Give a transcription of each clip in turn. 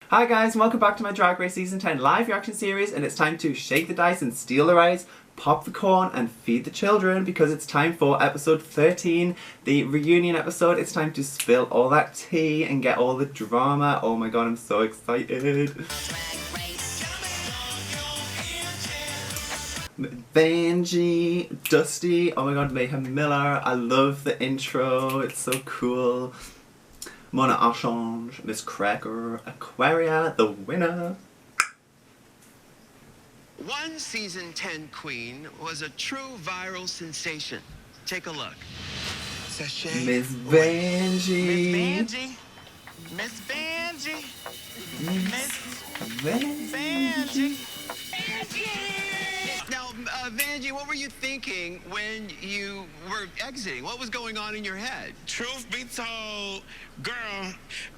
Hi guys, welcome back to my Drag Race Season 10 live reaction series, and it's time to shake the dice and steal the rice, pop the corn and feed the children, because it's time for episode 13, the reunion episode. It's time to spill all that tea and get all the drama. Oh my god, I'm so excited. Vanjie, Dusty, oh my god, Mayhem Miller, I love the intro, it's so cool. Mona Archange, Miss Cracker, Aquaria, the winner. One season 10 queen was a true viral sensation. Take a look. Sachet. Miss Vanjie. Miss Vanjie. Miss Vanjie. Now, Vanjie, what were you thinking when you were exiting? What was going on in your head? Truth be told, girl,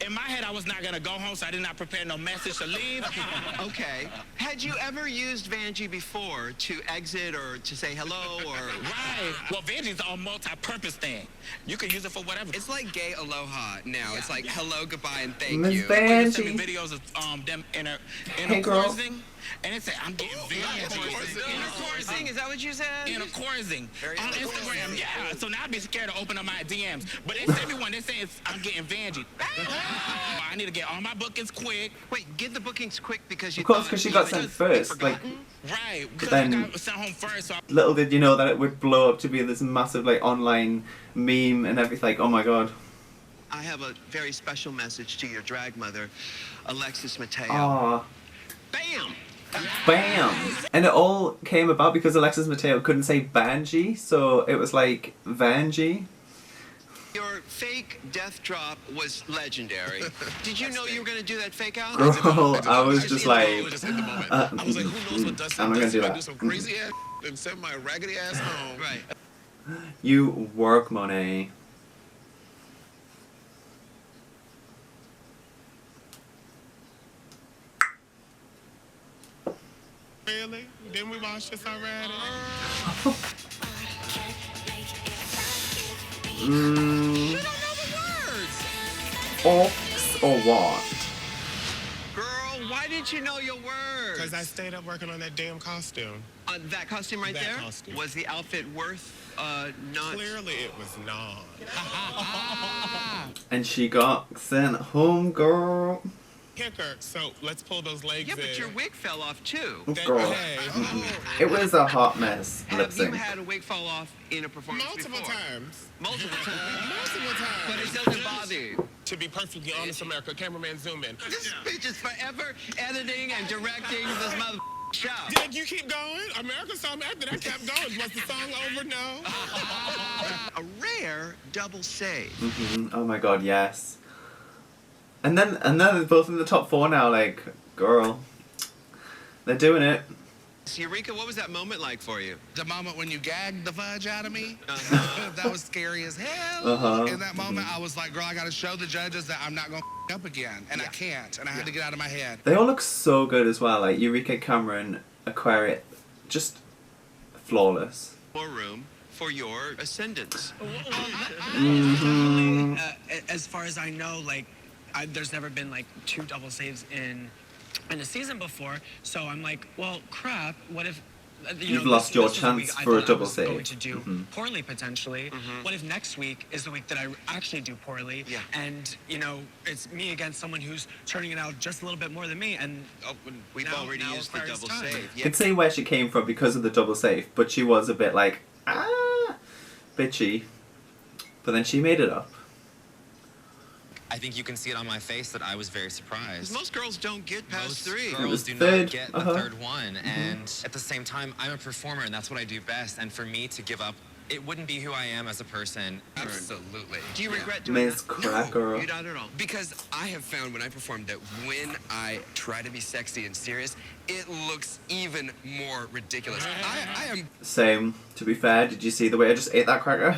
in my head I was not gonna go home, so I did not prepare no message to leave. Okay. Had you ever used Vanjie before to exit or to say hello or... Right. Well, Vanjie's a multi-purpose thing. You can use it for whatever. It's like gay aloha now. Yeah. It's like hello, goodbye, and thank Miss you. Vanjie. Send me videos of them Hey, girl. intercoursing, and it said, I'm getting Intercoursing, is that what you said? Intercoursing on Instagram, yeah. So now I'd be scared to open up my DMs. But it's everyone, they say I'm getting Vanjie. I need to get all my bookings quick. Wait, get the bookings quick because you Of course, thought... because she got sent first. Like, Right, because then- I got sent home first. So little did you know that it would blow up to be this massive like online meme and everything. Oh my god. I have a very special message to your drag mother, Alexis Mateo. Aww. Bam! Bam! And it all came about because Alexis Mateo couldn't say Banji, so it was like Vanjie. Your fake death drop was legendary. Did you know you were going to do that fake out? Girl, I was just like, I was in the moment. I was like, who knows what Dustin I'm not gonna does do if I that. do some crazy ass and send my raggedy ass home. Right. You work, Monet. Really? Didn't we watch this already? You don't know the words! Ox or what? Girl, why didn't you know your words? Because I stayed up working on that damn costume. That costume right That there? costume. Was the outfit worth not... Clearly it was not. And she got sent home, girl. Kicker, so let's pull those legs Yeah, but in. your wig fell off too. Girl. Hey, It was a hot mess, lip Have you sync. had a wig fall off in a performance multiple before? times. Multiple times. Multiple times. But it doesn't bother you. To be perfectly honest, America, cameraman zoom in. This bitch is forever editing and directing this mother show. Did you keep going? America saw me after that kept going. Was the song over? No. A rare double save. Oh my god, yes. And then they're both in the top 4 now, like, girl. They're doing it. Eureka, what was that moment like for you? The moment when you gagged the fudge out of me, Uh-huh. that was scary as hell. Uh-huh. In that moment, I was like, girl, I gotta show the judges that I'm not gonna up again. And I can't. And I had to get out of my head. They all look so good as well, like Eureka, Cameron, Aquaria, just flawless. More room for your ascendance. As far as I know, like, there's never been like 2 double saves in a season before. So I'm like, well, crap. What if You've lost your this was the chance week I for a thought I double was save. Going to do poorly potentially. What if next week is the week that I actually do poorly? Yeah. And it's me against someone who's turning it out just a little bit more than me. And We've now- already now used the requires double time. save. You can see where she came from because of the double save, but she was a bit like, bitchy. But then she made it up. I think you can see it on my face that I was very surprised. Most girls don't get past Most 3. It was girls do third, not get the uh-huh. third one, and at the same time, I'm a performer, and that's what I do best. And for me to give up, it wouldn't be who I am as a person. Absolutely. Do you regret doing Miss that? Cracker. You don't at all. Because I have found when I perform that when I try to be sexy and serious, it looks even more ridiculous. I am... Same, to be fair. Did you see the way I just ate that cracker?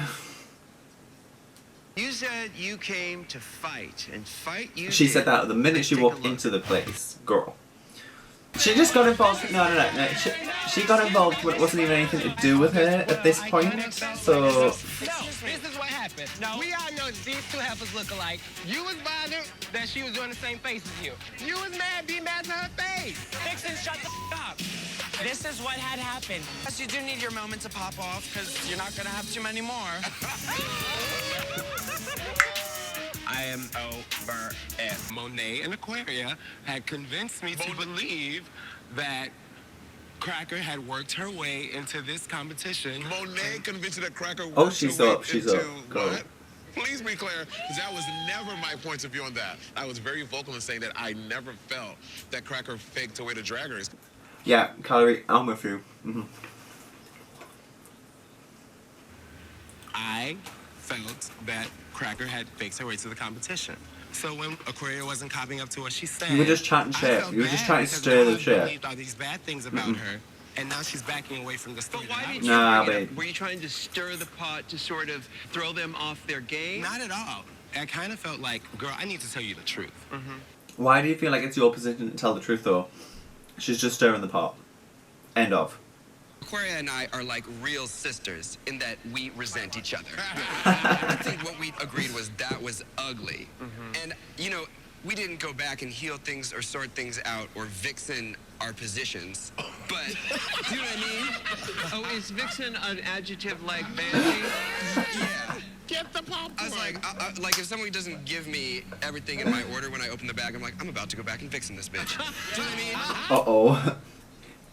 You said you came to fight, and fight you She did. said that the minute Let's she take a walked look. into the place. Girl. She just got involved. No. She got involved when it wasn't even anything to do with her at this point. So. This is what happened. No. We all know these two heifers look alike. You was bothered that she was doing the same face as you. You was mad, be mad to her face. Vixen, shut the up. This is what had happened. Yes, you do need your moment to pop off, because you're not going to have too many more. I am over it. Monet and Aquaria had convinced me to believe that Cracker had worked her way into this competition. Monet convinced you that Cracker worked Oh, she's her way up. She's into up. Go. what? Please be clear, because that was never my point of view on that. I was very vocal in saying that I never felt that Cracker faked her way to Drag Race. Yeah, Calorie, I'm with you. I felt that Cracker had faked her way to the competition. So when Aquaria wasn't copying up to what she said, You were just chatting I shit. felt You were just bad trying to because stir now the I shit. believed all these bad things about her, and now she's backing away from the story. But why that I did was you Nah, bring it up? babe. Were you trying to stir the pot to sort of throw them off their game? Not at all. I kind of felt like, girl, I need to tell you the truth. Why do you feel like it's your position to tell the truth, though? She's just stirring the pot. End of. Aquaria and I are like real sisters in that we resent each other. I think what we agreed was that was ugly. And, you know, we didn't go back and heal things or sort things out or vixen our positions. But, do you know what I mean? Oh, is vixen an adjective like banshee? Yeah. Get the popcorn. I was like, if somebody doesn't give me everything in my order when I open the bag, I'm like, I'm about to go back and vixen this bitch. Do you know what I mean? Uh-oh.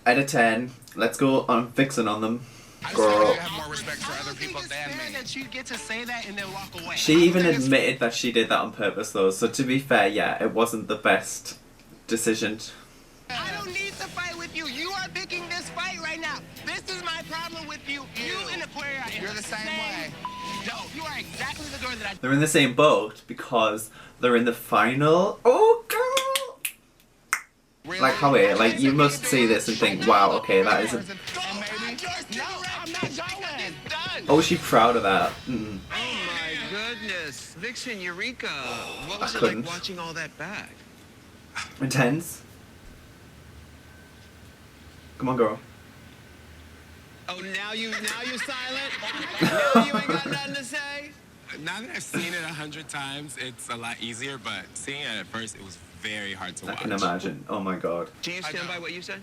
Out of 10. Let's go on fixing on them. I Girl. just have more respect for other people than me. that you get to say that and then walk away. She even admitted that she did that on purpose, though. So to be fair, yeah, it wasn't the best decision. I don't need to fight with you. You are picking this fight right now. This is my problem with you. You and Aquaria. You're the same way. No, you are exactly the girl that I... They're in the same boat because they're in the final. Oh, girl! Like, how it, like, you must see this and think, wow, okay, that is a... No, I'm not going. Done. Oh, she's proud of that. Oh my goodness. Vixen, Eureka. What was I it like couldn't. watching all that back? Intense. Come on, girl. Oh, now you silent? Now you ain't got nothing to say? Now that I've seen it 100 times, it's a lot easier, but seeing it at first, it was very hard to I watch. can imagine. Oh my god. Do you stand by what you said?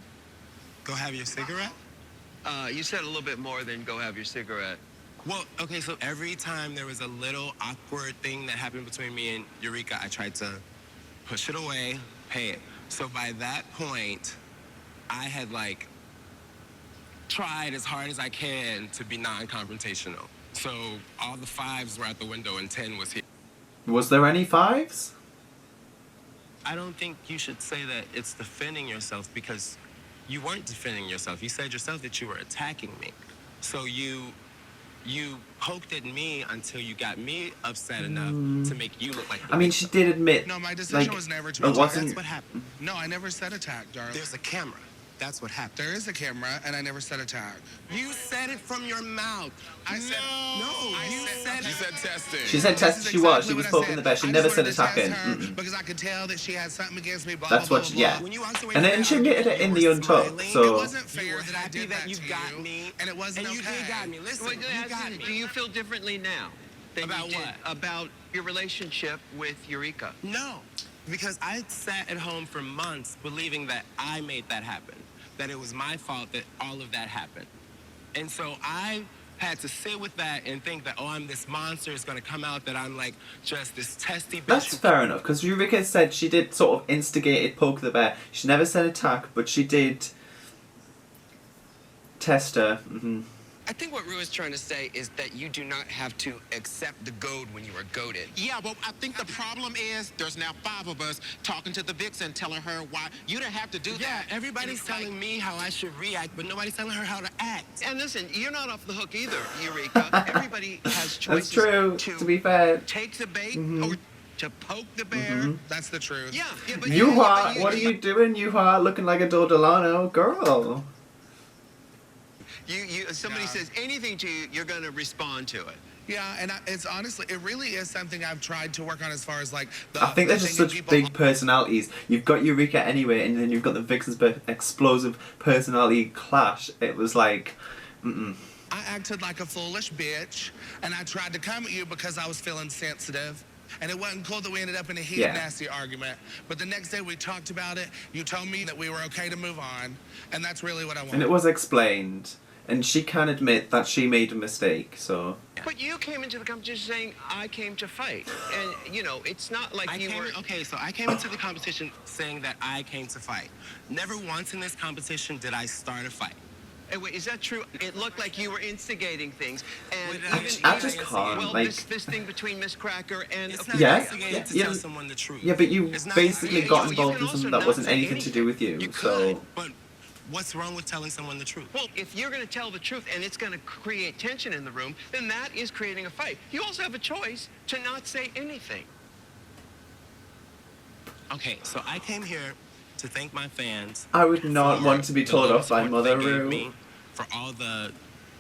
Go have your cigarette? You said a little bit more than go have your cigarette. Well, okay, so every time there was a little awkward thing that happened between me and Eureka, I tried to push it away, pay it. So by that point, I had like tried as hard as I can to be non-confrontational. So all the 5s were out the window and 10 was here. Was there any 5s? I don't think you should say that it's defending yourself because you weren't defending yourself. You said yourself that you were attacking me. So you poked at me until you got me upset enough to make you look like the I mean, she did admit. No, my decision like, was never to it attack. wasn't. That's what happened. No, I never said attack, darling. There's a camera. That's what happened. There is a camera, and I never said attack. You said it from your mouth. I said No, you said You it. said testing. She said This test. is She was. exactly She was what I poking said. the best. She I never just said wanted to test attacking. her Mm-mm. because I could tell that she had something against me. Blah, That's blah, what. blah, Yeah. When you walked away And from then that she admitted it argument, in you the were untucked. smiling. It So wasn't You fair were that I happy did that that you to got you, me. and it wasn't And you okay. did got me. Listen, Wait, you got me. do you feel differently now than About you did what? about your relationship with Eureka? No, because I sat at home for months believing that I made that happen, that it was my fault that all of that happened. And so I had to sit with that and think that, oh, I'm this monster, it's gonna come out that I'm like just this testy bitch. that's fair enough. Because Eureka said she did sort of instigated poke the bear. She never said attack, but she did test her. I think what Ru is trying to say is that you do not have to accept the goad when you are goaded. Yeah, but I think the problem is there's now 5 of us talking to the vixen, telling her why you didn't have to do Yeah, that. everybody's It's like- telling me how I should react, but nobody's telling her how to act. And listen, you're not off the hook either, Eureka. Everybody has choices. That's true. To be fair. take the bait or to poke the bear. That's the truth. Yeah, but Yuha, what are you doing, Yuha? Looking like a Dodolano girl. Somebody says anything to you, you're going to respond to it. Yeah, and it's honestly, it really is something I've tried to work on as far as like the. I think they're just such big personalities. You've got Eureka anyway, and then you've got the Vixen's explosive personality clash. It was like, I acted like a foolish bitch, and I tried to come at you because I was feeling sensitive. And it wasn't cool that we ended up in a heated, nasty argument. But the next day we talked about it. You told me that we were okay to move on, and that's really what I wanted. And it was explained, and she can admit that she made a mistake. So. But you came into the competition saying, I came to fight. And, you know, it's not like Okay, so I came into the competition saying that I came to fight. Never once in this competition did I start a fight. Hey, wait, is that true? It looked like you were instigating things. And I just can't, well, like... this thing between Miss Cracker and... It's not instigating to tell someone the truth. Yeah, but you basically got involved in something that wasn't anything to do with you, You so... could, but what's wrong with telling someone the truth? Well, if you're going to tell the truth and it's going to create tension in the room, then that is creating a fight. You also have a choice to not say anything. Okay, so I came here to thank my fans. I would not want to be told off by Mother Ru. For all the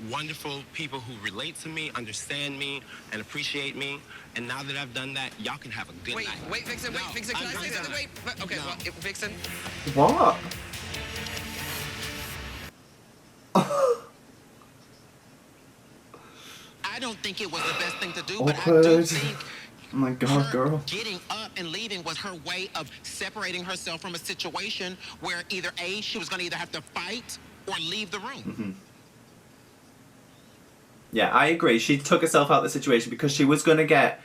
wonderful people who relate to me, understand me, and appreciate me. And now that I've done that, y'all can have a good night. Wait, Vixen, can I say something? Wait, okay, well, Vixen. What? I don't think it was the best thing to do, but I Awkward. do think Oh my god, girl. getting up and leaving was her way of separating herself from a situation where either A, she was going to either have to fight or leave the room. Yeah, I agree. She took herself out of the situation because she was going to get...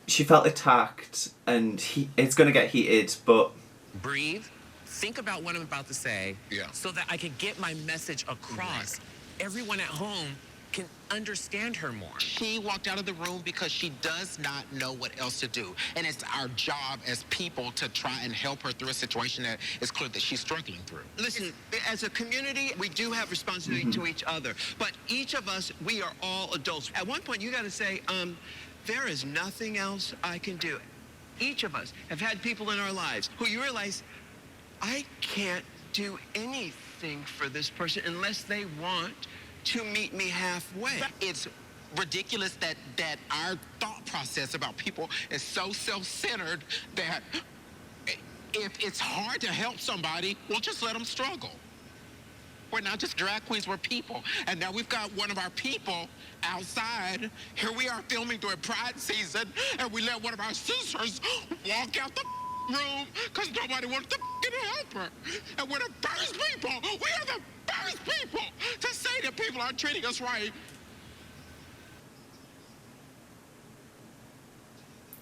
She felt attacked and it's going to get heated, but... Breathe. Think about what I'm about to say so that I can get my message across. Everyone at home can understand her more. She walked out of the room because she does not know what else to do. And it's our job as people to try and help her through a situation that is clear that she's struggling through. Listen, as a community, we do have responsibility to each other. But each of us, we are all adults. At one point, you got to say, there is nothing else I can do. Each of us have had people in our lives who you realize, I can't do anything for this person unless they want to meet me halfway. It's ridiculous that our thought process about people is so self-centered that if it's hard to help somebody, we'll just let them struggle. We're not just drag queens, we're people. And now we've got one of our people outside. Here we are filming during Pride season, and we let one of our sisters walk out the room because nobody wanted to help her. And we're the first people, we are the first people to say that people aren't treating us right.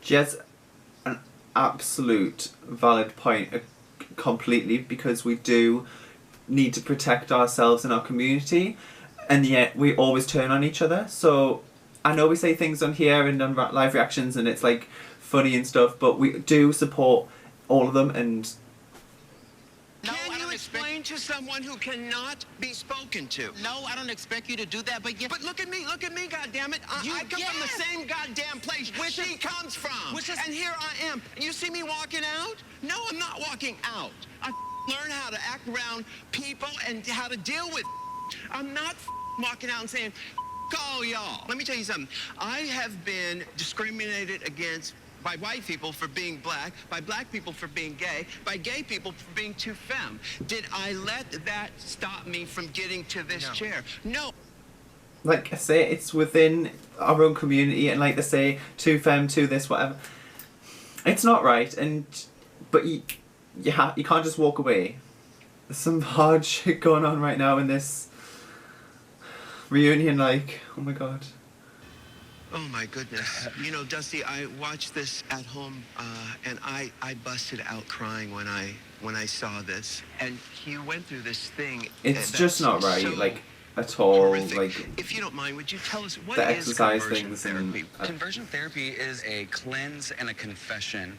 She has an absolute valid point completely, because we do need to protect ourselves and our community, and yet we always turn on each other. So I know we say things on here and on live reactions and it's like funny and stuff, but we do support all of them. And can you explain to someone who cannot be spoken to? No, I don't expect you to do that, but But look at me, goddammit. I come from the same goddamn place where she comes from. And here I am. You see me walking out? No, I'm not walking out. I learn how to act around people and how to deal with. I'm not walking out and saying, all y'all. Let me tell you something. I have been discriminated against by white people for being black, by black people for being gay, by gay people for being too femme. Did I let that stop me from getting to this chair? No. like I say, it's within our own community, and like they say, too femme, too this, whatever. It's not right, but you can't just walk away. There's some hard shit going on right now in this reunion, like, oh my god. Oh my goodness. You know, Dusty, I watched this at home, and I busted out crying when I saw this. And you went through this thing. It's just not right, like, at all. Horrific. Like, if you don't mind, would you tell us what the is exercise conversion things therapy? and Conversion therapy is a cleanse and a confession.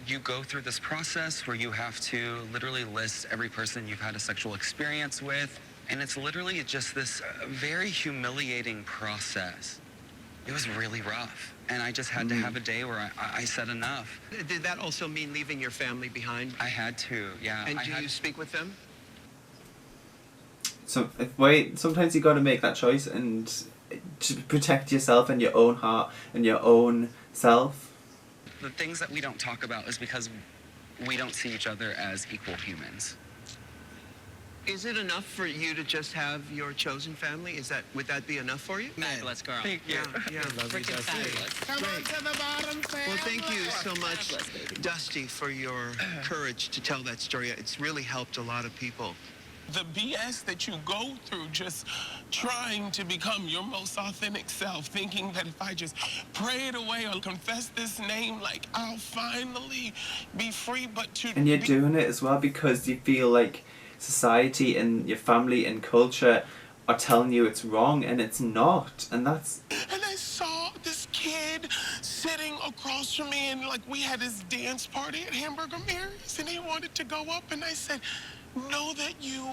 You go through this process where you have to literally list every person you've had a sexual experience with, and it's literally just this very humiliating process. It was really rough, and I just had to have a day where I said enough. Did that also mean leaving your family behind? I had to, yeah. And do you speak with them? sometimes you got to make that choice, and to protect yourself and your own heart and your own self. The things that we don't talk about is because we don't see each other as equal humans. Is it enough for you to just have your chosen family? Would that be enough for you? Fabulous girl. Thank you. Yeah. Freaking fabulous. Come on to the bottom, family. Well, thank you so much, Dusty, for your courage to tell that story. It's really helped a lot of people. The BS that you go through just trying to become your most authentic self, thinking that if I just pray it away or confess this name, like I'll finally be free, And you're doing it as well because you feel like society and your family and culture are telling you it's wrong, and it's not, and that's... And I saw this kid sitting across from me, and like we had this dance party at Hamburger Mary's, and he wanted to go up, and I said, know that you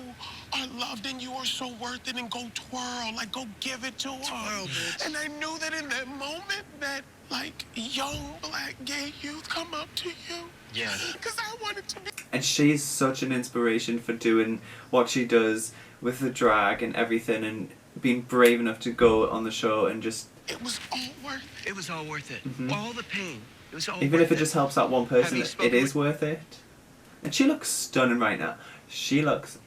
are loved and you are so worth it, and go twirl, like go give it to him. And I knew that in that moment that like young black gay youth come up to you. Yeah. Because I wanted to be... And she's such an inspiration for doing what she does with the drag and everything, and being brave enough to go on the show and just... It was all worth it. It was all worth it. Mm-hmm. All the pain. It was all Even worth if it just helps that one person, it is worth it. And she looks stunning right now. She looks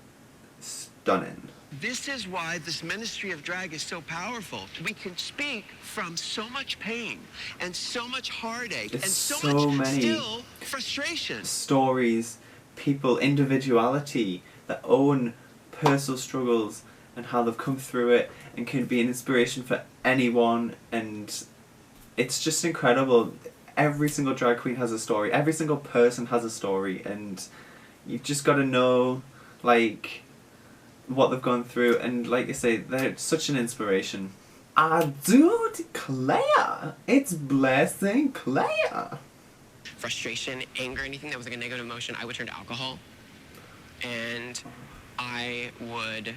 stunning. This is why this ministry of drag is so powerful. We can speak from so much pain and so much heartache There's and so so much many still frustration. Stories, people, individuality, that own personal struggles and how they've come through it, and can be an inspiration for anyone. And it's just incredible. Every single drag queen has a story. Every single person has a story, and you've just got to know, like, what they've gone through, and like I say, they're such an inspiration. I do declare, it's Blessing Claire. Frustration, anger, anything that was like a negative emotion, I would turn to alcohol. And I would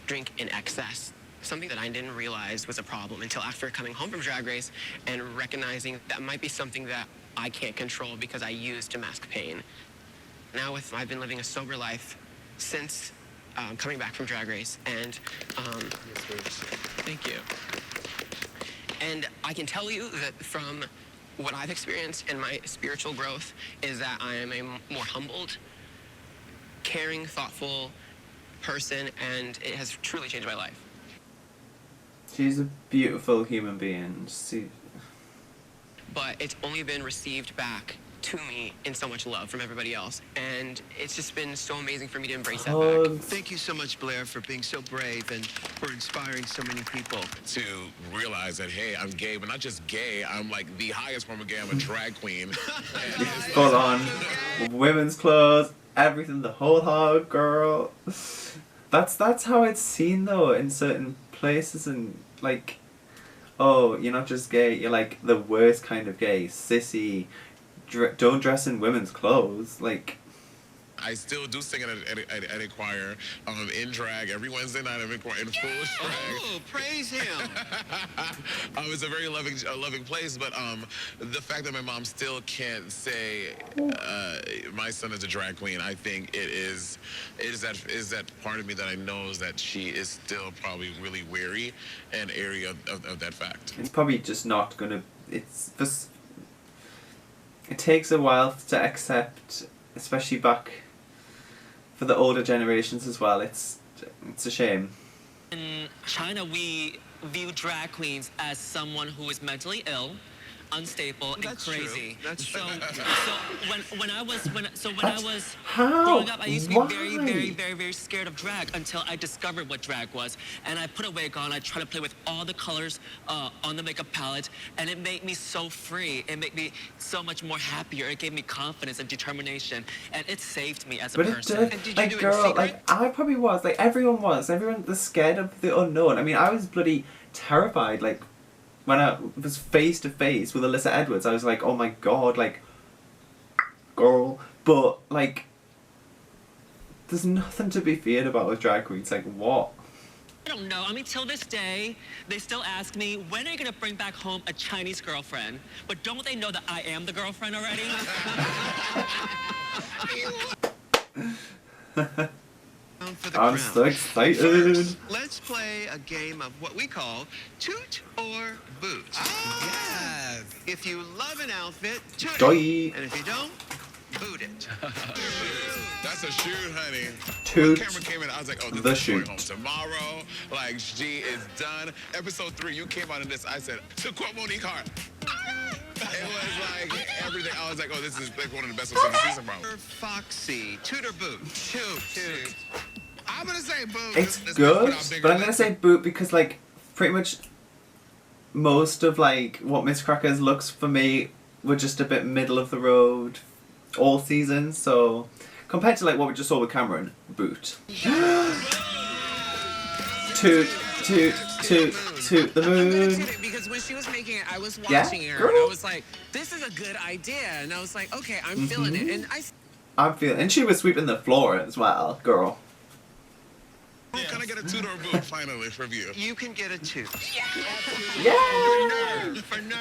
drink in excess. Something that I didn't realize was a problem until after coming home from Drag Race and recognizing that might be something that I can't control because I use to mask pain. Now I've been living a sober life since coming back from Drag Race, and thank you. And I can tell you that from what I've experienced in my spiritual growth is that I am a more humbled, caring, thoughtful person, and it has truly changed my life. She's a beautiful human being. But it's only been received back to me in so much love from everybody else, and it's just been so amazing for me to embrace that back. Thank you so much, Blair, for being so brave and for inspiring so many people. To realize that, hey, I'm gay, but not just gay, I'm like the highest form of gay. I'm a drag queen. Full on women's clothes, everything, the whole hog, girl. That's how it's seen though in certain places, and like, oh, you're not just gay, you're like the worst kind of gay, sissy, don't dress in women's clothes, like. I still do sing at a choir in drag every Wednesday night. I'm in full drag. Oh, praise him! It's a very loving place, but the fact that my mom still can't say my son is a drag queen, I think it is that part of me that I know is that she is still probably really wary and airy of that fact. It's probably just not gonna. It's just. It takes a while to accept, especially back. For the older generations as well, it's a shame. In China, we view drag queens as someone who is mentally ill, unstable, and crazy. True. That's so, true. so when I was How? growing up, I used to be Why? very, very, very, very scared of drag until I discovered what drag was. And I put a wig on. I tried to play with all the colors on the makeup palette, and it made me so free. It made me so much more happier. It gave me confidence and determination, and it saved me as a person. It did, like, girl, like, I probably was, like, everyone was scared of the unknown. I mean, I was bloody terrified, like, when I was face to face with Alyssa Edwards, I was like, oh my god, like, girl. But, like, there's nothing to be feared about with drag queens. Like, what? I don't know. I mean, till this day, they still ask me, when are you going to bring back home a Chinese girlfriend? But don't they know that I am the girlfriend already? for the I'm crown. so excited. First, let's play a game of what we call toot or boot. Yes. If you love an outfit, toot Joy. it. And if you don't, boot it. That's a shoot, honey. Toot When Cameron came in, I was like, oh, this the is going shoot. home tomorrow. Like, she is done. Episode 3, you came out in this. I said, to quote Monique Hart, it was like everything. I was like, oh, this is like one of the best ones of the season, bro. Foxy, toot or boot? Toot. I'm gonna say boot. It's Let's good, put out bigger but I'm gonna lips. say boot because like pretty much most of like what Miss Cracker's looks for me were just a bit middle of the road all season. So compared to like what we just saw with Cameron, boot. Toot, toot, toot, toot the I'm gonna moon. toot it because when she was making it, I was Yeah, watching her girl. and I was like, this is a good idea. And I was like, okay, I'm feeling it. And I'm feeling, and she was sweeping the floor as well, girl. Can I get a toot or a boot finally from you? You can get a toot. Yeah. For nerve.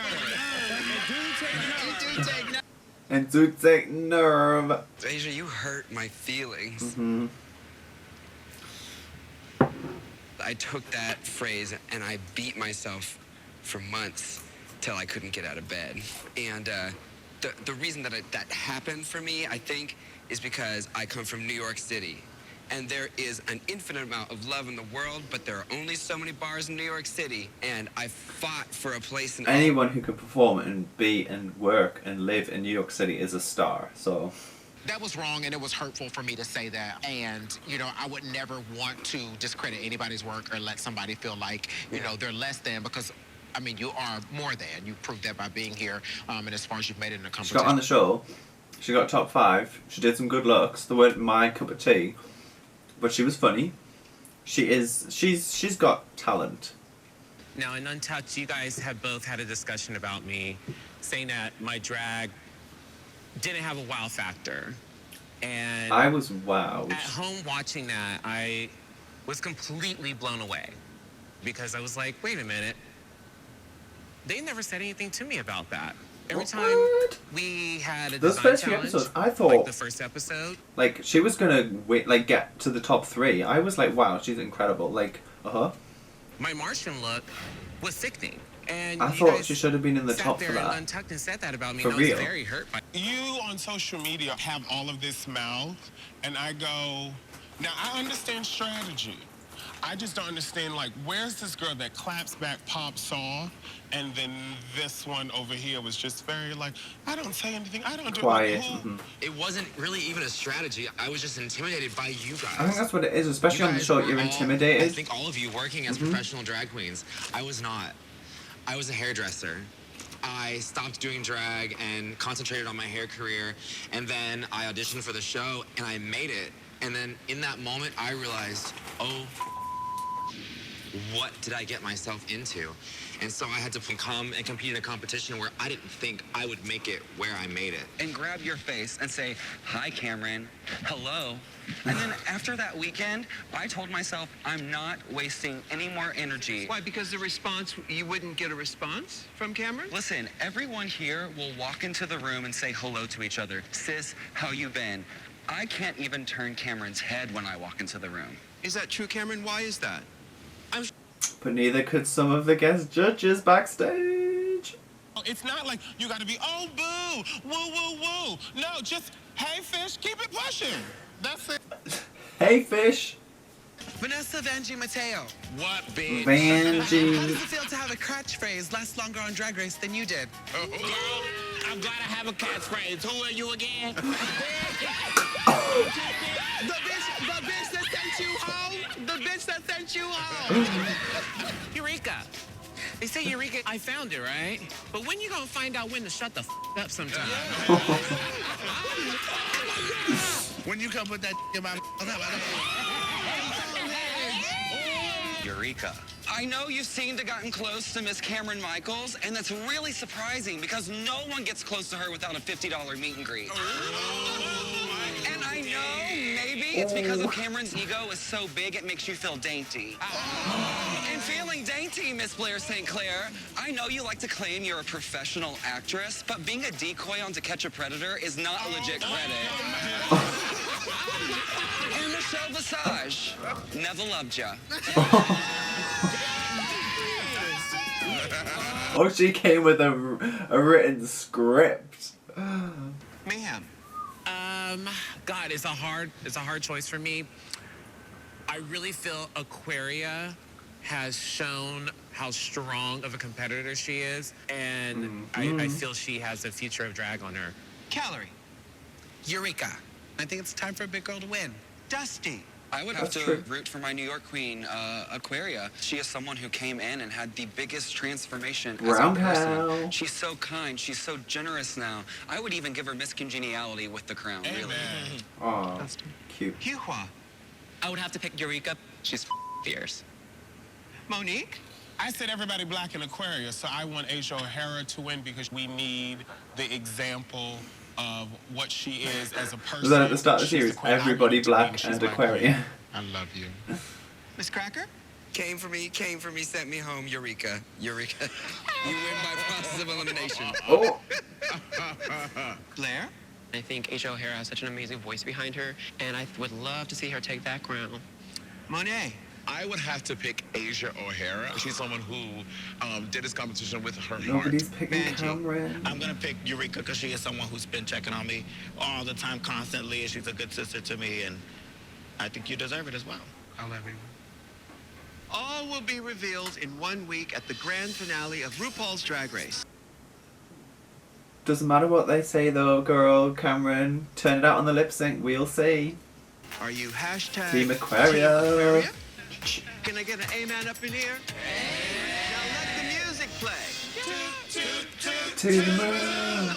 You do take nerve. And do take nerve. Asia, you hurt my feelings. Mm-hmm. I took that phrase and I beat myself for months till I couldn't get out of bed. And the reason that that happened for me, I think, is because I come from New York City. And there is an infinite amount of love in the world, but there are only so many bars in New York City. And I fought for a place in Anyone who can perform and be and work and live in New York City is a star. So That was wrong, and it was hurtful for me to say that. And, you know, I would never want to discredit anybody's work or let somebody feel like, you know, they're less than, because, I mean, you are more than. You proved that by being here, and as far as you've made it in a she competition. got on the show. She got top 5. She did some good looks. They weren't my cup of tea, but she was funny. She's got talent. now in Untucked, you guys have both had a discussion about me saying that my drag didn't have a wow factor. And I was wowed. at home watching that, I was completely blown away because I was like, wait a minute. They never said anything to me about that. Every time we had a Those design first few challenge, episodes, I thought like the first episode, like she was gonna get to the top 3. I was like, wow, she's incredible. Like, my Martian look was sickening. And I you thought guys she should have been in the sat top there for and that. Untucked and said that about me, For and I was real. very hurt by it. You on social media have all of this mouth, and I go, now I understand strategy. I just don't understand, like, where's this girl that claps back, pops off, and then this one over here was just very like, I don't say anything, I don't do Quiet. it. It wasn't really even a strategy. I was just intimidated by you guys. I think that's what it is, especially You on the guys show. were You're all- intimidated. I think all of you working as professional drag queens. I was not. I was a hairdresser. I stopped doing drag and concentrated on my hair career. And then I auditioned for the show and I made it. And then in that moment, I realized, oh, what did I get myself into? And so I had to come and compete in a competition where I didn't think I would make it where I made it. And grab your face and say, hi, Cameron, hello. And then after that weekend, I told myself I'm not wasting any more energy. Why? Because the response, you wouldn't get a response from Cameron? Listen, everyone here will walk into the room and say hello to each other. Sis, how you been? I can't even turn Cameron's head when I walk into the room. Is that true, Cameron? Why is that? But neither could some of the guest judges backstage. It's not like you gotta be, oh, boo, woo, woo, woo. No, just, hey, fish, keep it pushing. That's it. Hey, fish. Vanessa Vanjie Mateo. What, bitch? How Vanjie. does it feel to have a catchphrase last longer on Drag Race than you did? Girl, I'm glad I have a catchphrase. Who are you again? The bitch that sent you home. The bitch that sent you home. Eureka. They say Eureka, I found it, right? But when you gonna find out when to shut the up sometime? When you come put that in my Eureka. I know you seem to gotten close to Miss Cameron Michaels, and that's really surprising because no one gets close to her without a $50 meet and greet. And I know maybe it's because of Cameron's ego is so big it makes you feel dainty. And feeling dainty, Miss Blair St. Clair, I know you like to claim you're a professional actress, but being a decoy on To Catch a Predator is not a legit credit. And Michelle Visage. Never loved ya. Oh, she came with a written script. Mayhem. God, it's a hard choice for me. I really feel Aquaria has shown how strong of a competitor she is, and I feel she has a future of drag on her. Calorie. Eureka. I think it's time for a big girl to win. Dusty. I would have to root for my New York queen, Aquaria. She is someone who came in and had the biggest transformation as a person. She's so kind. She's so generous now. I would even give her Miss Congeniality with the crown, really. Aw, cute. Hua. I would have to pick Eureka. She's fierce. Monique. I said everybody black in Aquaria, so I want Asia O'Hara to win because we need the example of what she is as a person. Was that at the start of the series? Everybody black and Aquaria. I love you. Miss Cracker? Came for me, sent me home, Eureka. Eureka. You win by process of elimination. Oh. Blair? I think Asia O'Hara has such an amazing voice behind her, and I would love to see her take that crown. Monet? I would have to pick Asia O'Hara. She's someone who did this competition with her Nobody's heart. picking Cameron. I'm gonna pick Eureka because she is someone who's been checking on me all the time, constantly, and she's a good sister to me, and I think you deserve it as well. I love you. All will be revealed in 1 week at the grand finale of RuPaul's Drag Race. Doesn't matter what they say though, girl, Cameron. Turn it out on the lip sync, we'll see. Are you hashtag Team Aquaria? Can I get an amen up in here? Now let the music play. To the moon.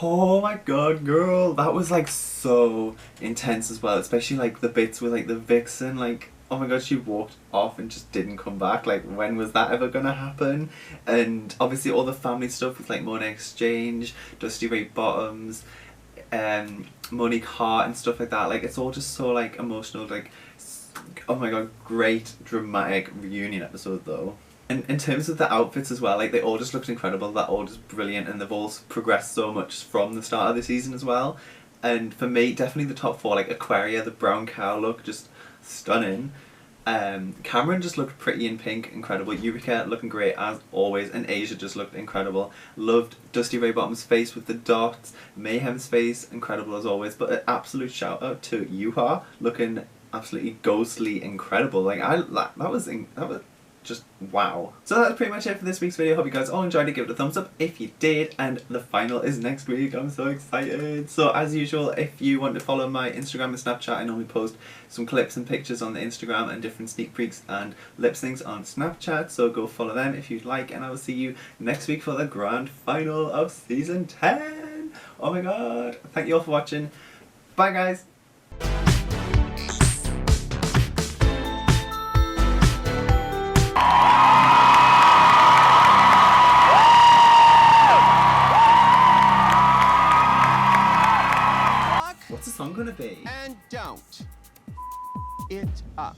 Oh my god, girl, that was like so intense as well, especially like the bits with like the vixen, like oh my god, she walked off and just didn't come back. Like when was that ever gonna happen? And obviously all the family stuff with like Monet Exchange, Dusty Ray Bottoms, Monique Hart and stuff like that. Like it's all just so like emotional, like oh my god, great dramatic reunion episode though. And in terms of the outfits as well, like they all just looked incredible, they're all just brilliant, and they've all progressed so much from the start of the season as well. And for me, definitely the top four, like Aquaria, the brown cow look, just stunning. Cameron just looked pretty in pink, incredible. Eureka looking great as always, and Asia just looked incredible. Loved Dusty Ray Bottom's face with the dots, Mayhem's face, incredible as always. But an absolute shout out to Yuha, looking absolutely ghostly incredible. Like that was just wow. So that's pretty much it for this week's video. Hope you guys all enjoyed it. Give it a thumbs up if you did, and the final is next week. I'm so excited. So as usual, if you want to follow my Instagram and Snapchat, I normally post some clips and pictures on the Instagram and different sneak peeks and lip syncs on Snapchat, so go follow them if you'd like, and I will see you next week for the grand final of season 10. Oh my god, thank you all for watching. Bye guys. What's the song gonna be? And don't. It up.